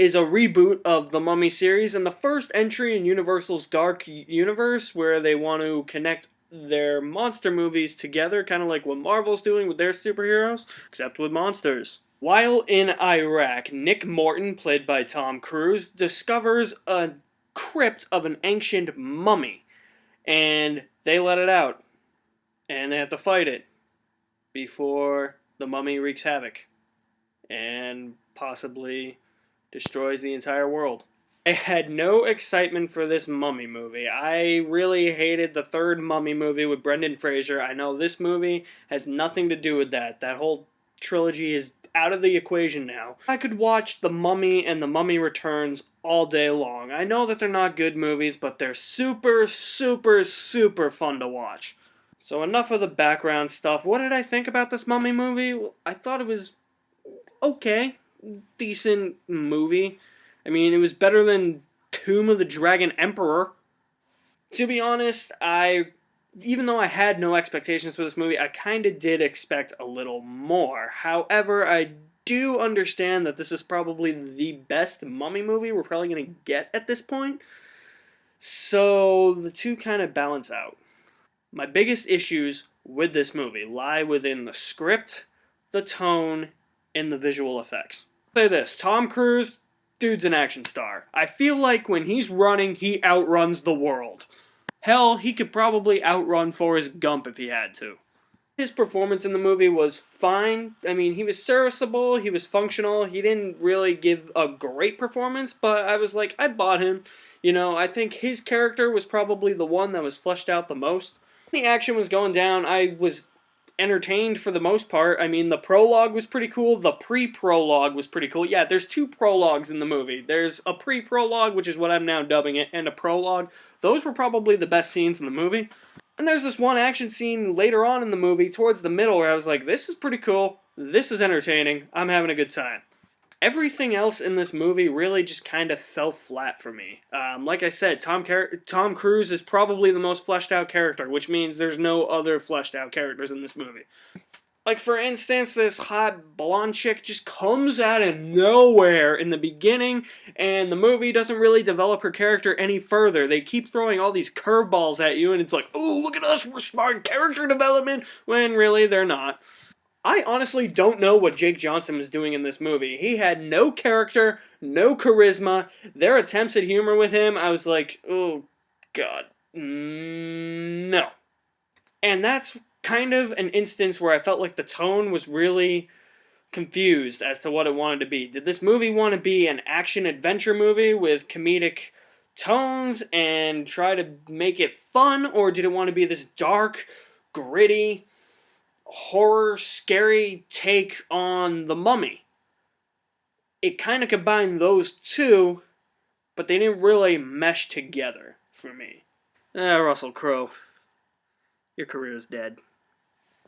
is a reboot of the Mummy series and the first entry in Universal's Dark Universe, where they want to connect their monster movies together, kind of like what Marvel's doing with their superheroes, except with monsters. While in Iraq, Nick Morton, played by Tom Cruise, discovers a crypt of an ancient mummy, and they let it out, and they have to fight it before the mummy wreaks havoc and possibly destroys the entire world. I had no excitement for this Mummy movie. I really hated the third Mummy movie with Brendan Fraser. I know this movie has nothing to do with that. That whole trilogy is out of the equation now. I could watch The Mummy and The Mummy Returns all day long. I know that they're not good movies, but they're super, super, super fun to watch. So enough of the background stuff. What did I think about this Mummy movie? I thought it was okay. Decent movie. I mean, it was better than Tomb of the Dragon Emperor. To be honest, even though I had no expectations for this movie, I kind of did expect a little more. However, I do understand that this is probably the best Mummy movie we're probably going to get at this point. So the two kind of balance out. My biggest issues with this movie lie within the script, the tone, and the visual effects. I'll say this, Tom Cruise, dude's an action star. I feel like when he's running, he outruns the world. Hell, he could probably outrun Forrest Gump if he had to. His performance in the movie was fine. I mean, he was serviceable, he was functional, he didn't really give a great performance, but I was like, I bought him. You know, I think his character was probably the one that was fleshed out the most. The action was going down, I was entertained for the most part. I mean, the prologue was pretty cool, the pre-prologue was pretty cool. Yeah, there's two prologues in the movie. There's a pre-prologue, which is what I'm now dubbing it, and a prologue. Those were probably the best scenes in the movie. And there's this one action scene later on in the movie, towards the middle, where I was like, this is pretty cool, this is entertaining, I'm having a good time. Everything else in this movie really just kind of fell flat for me. Like I said, Tom Cruise is probably the most fleshed out character, which means there's no other fleshed out characters in this movie. Like, for instance, this hot blonde chick just comes out of nowhere in the beginning, and the movie doesn't really develop her character any further. They keep throwing all these curveballs at you, and it's like, oh, look at us, we're smart character development, when really they're not. I honestly don't know what Jake Johnson was doing in this movie. He had no character, no charisma. Their attempts at humor with him, I was like, oh, God, no. And that's kind of an instance where I felt like the tone was really confused as to what it wanted to be. Did this movie want to be an action-adventure movie with comedic tones and try to make it fun, or did it want to be this dark, gritty, horror, scary take on the Mummy? It kind of combined those two, but they didn't really mesh together for me. Russell Crowe, your career is dead.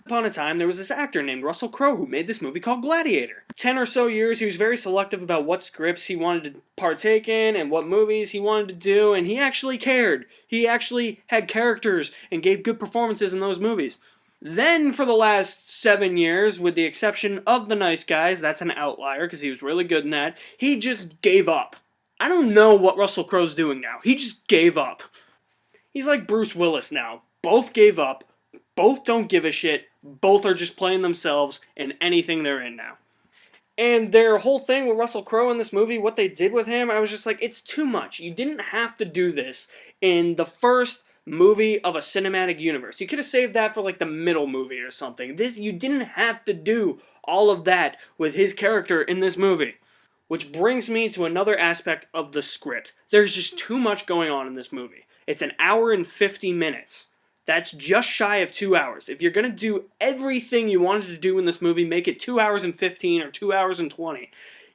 Upon a time, there was this actor named Russell Crowe who made this movie called Gladiator. 10 or so years, he was very selective about what scripts he wanted to partake in and what movies he wanted to do, and he actually cared. He actually had characters and gave good performances in those movies. Then, for the last 7 years, with the exception of The Nice Guys, that's an outlier because he was really good in that, he just gave up. I don't know what Russell Crowe's doing now. He just gave up. He's like Bruce Willis now. Both gave up, both don't give a shit, both are just playing themselves in anything they're in now. And their whole thing with Russell Crowe in this movie, what they did with him, I was just like, it's too much. You didn't have to do this in the first movie of a cinematic universe. You could have saved that for like the middle movie or something. You didn't have to do all of that with his character in this movie. Which brings me to another aspect of the script. There's just too much going on in this movie. It's an hour and 50 minutes. That's just shy of 2 hours. If you're going to do everything you wanted to do in this movie, make it 2 hours and 15 or 2 hours and 20.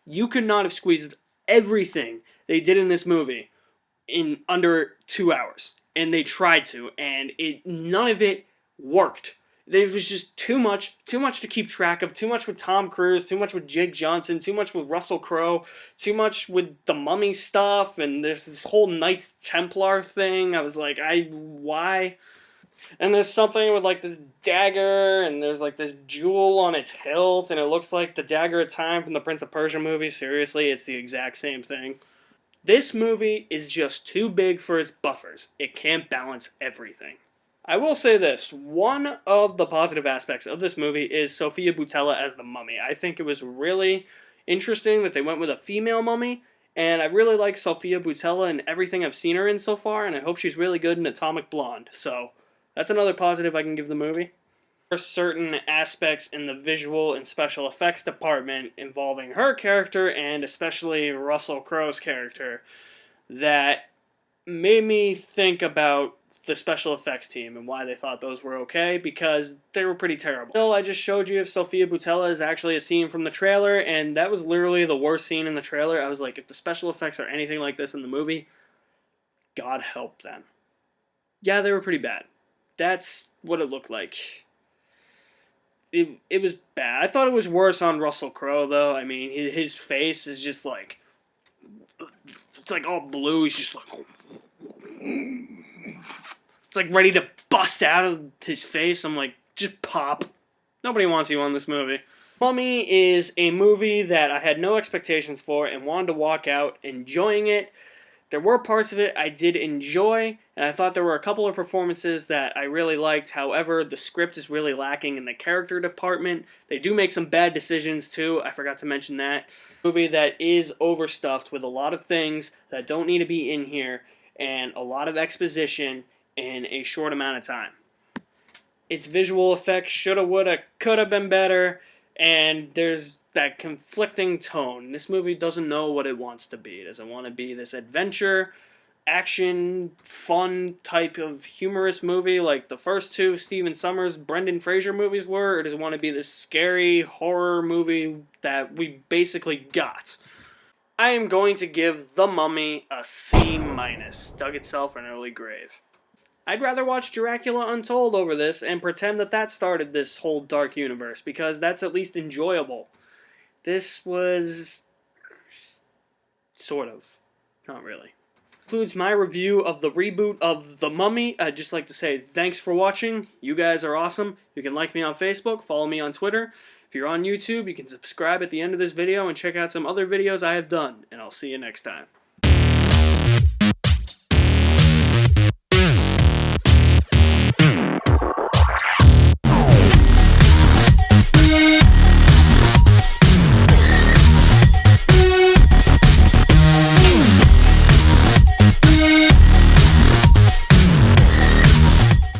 You could not have squeezed everything they did in this movie in under 2 hours. And they tried to, and none of it worked. There was just too much to keep track of, too much with Tom Cruise, too much with Jake Johnson, too much with Russell Crowe, too much with the Mummy stuff, and there's this whole Knights Templar thing. I was like, why? And there's something with like this dagger, and there's like this jewel on its hilt, and it looks like the dagger of time from the Prince of Persia movie. Seriously, it's the exact same thing. This movie is just too big for its buffers. It can't balance everything. I will say this, one of the positive aspects of this movie is Sofia Boutella as the mummy. I think it was really interesting that they went with a female mummy, and I really like Sofia Boutella and everything I've seen her in so far, and I hope she's really good in Atomic Blonde. So, that's another positive I can give the movie. There are certain aspects in the visual and special effects department involving her character, and especially Russell Crowe's character, that made me think about the special effects team and why they thought those were okay, because they were pretty terrible. Still, I just showed you if Sofia Boutella is actually a scene from the trailer, and that was literally the worst scene in the trailer. I was like, if the special effects are anything like this in the movie, God help them. Yeah, they were pretty bad. That's what it looked like. It was bad. I thought it was worse on Russell Crowe, though. I mean, his face is just like, it's like all blue. He's just like, it's like ready to bust out of his face. I'm like, just pop. Nobody wants you on this movie. Mummy is a movie that I had no expectations for and wanted to walk out enjoying it. There were parts of it I did enjoy, and I thought there were a couple of performances that I really liked. However, the script is really lacking in the character department. They do make some bad decisions, too. I forgot to mention that. Movie that is overstuffed with a lot of things that don't need to be in here, and a lot of exposition in a short amount of time. Its visual effects shoulda, woulda, coulda been better, and there's that conflicting tone. This movie doesn't know what it wants to be. It doesn't want to be this adventure, action, fun type of humorous movie like the first two Stephen Sommers, Brendan Fraser movies were, or does it want to be this scary horror movie that we basically got? I am going to give The Mummy a C-. Dug itself an early grave. I'd rather watch Dracula Untold over this and pretend that that started this whole dark universe, because that's at least enjoyable. This was sort of, not really. Concludes my review of the reboot of The Mummy. I'd just like to say thanks for watching. You guys are awesome. You can like me on Facebook, follow me on Twitter. If you're on YouTube, you can subscribe at the end of this video and check out some other videos I have done, and I'll see you next time.